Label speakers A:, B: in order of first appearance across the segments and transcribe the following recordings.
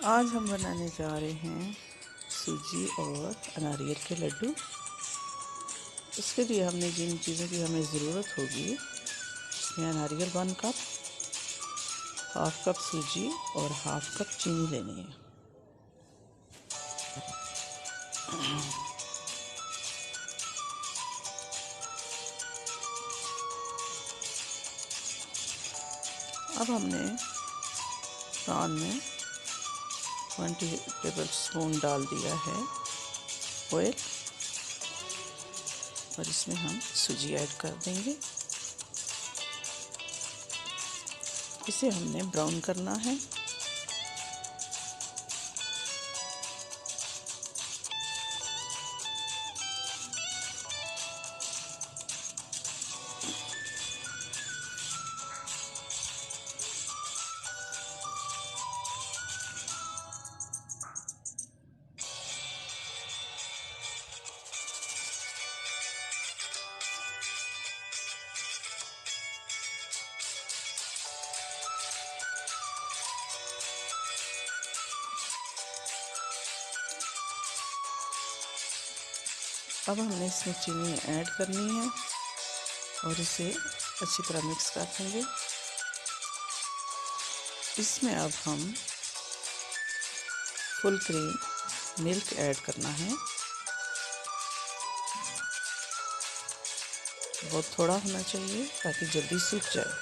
A: आज हम बनाने जा रहे हैं सूजी और नारियल के लड्डू। इसके लिए हमने जिन चीज़ों की हमें ज़रूरत होगी, इसमें नारियल 1 कप, हाफ कप सूजी और हाफ कप चीनी लेनी है। अब हमने पैन में 1 टेबल स्पून डाल दिया है ऑयल, और इसमें हम सूजी ऐड कर देंगे। इसे हमने ब्राउन करना है। अब हमने इसमें चीनी ऐड करनी है और इसे अच्छी तरह मिक्स कर देंगे। इसमें अब हम फुल क्रीम मिल्क ऐड करना है। बहुत थोड़ा होना चाहिए ताकि जल्दी सूख जाए।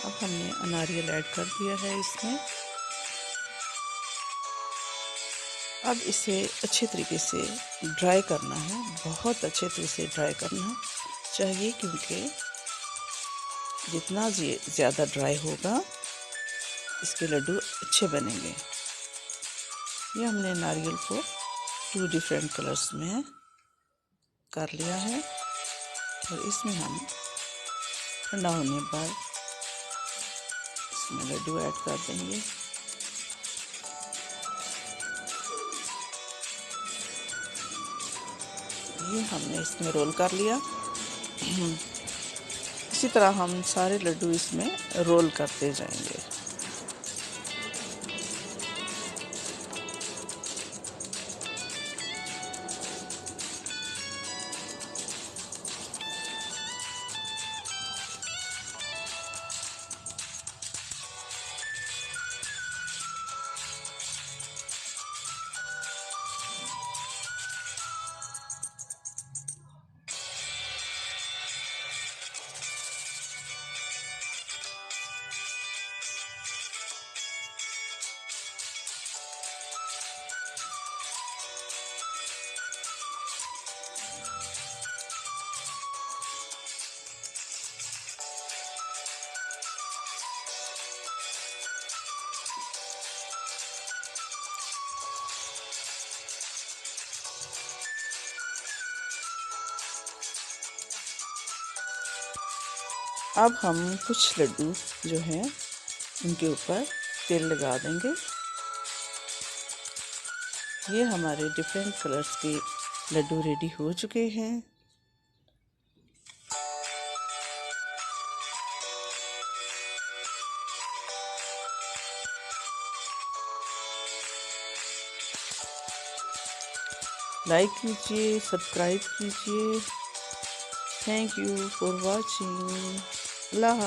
A: अब हमने नारियल ऐड कर दिया है इसमें। अब इसे अच्छे तरीके से ड्राई करना है, बहुत अच्छे तरीके से ड्राई करना चाहिए, क्योंकि जितना ज़्यादा ड्राई होगा इसके लड्डू अच्छे बनेंगे। ये हमने नारियल को 2 डिफरेंट कलर्स में कर लिया है और इसमें हम ठंडा होने पर इसमें लड्डू ऐड कर देंगे। ये हमने इसमें रोल कर लिया। इसी तरह हम सारे लड्डू इसमें रोल करते जाएंगे। अब हम कुछ लड्डू जो हैं उनके ऊपर तेल लगा देंगे। ये हमारे डिफरेंट कलर्स के लड्डू रेडी हो चुके हैं। लाइक कीजिए, सब्सक्राइब कीजिए। Thank you for watching. अल्लाह हाफ़िज़।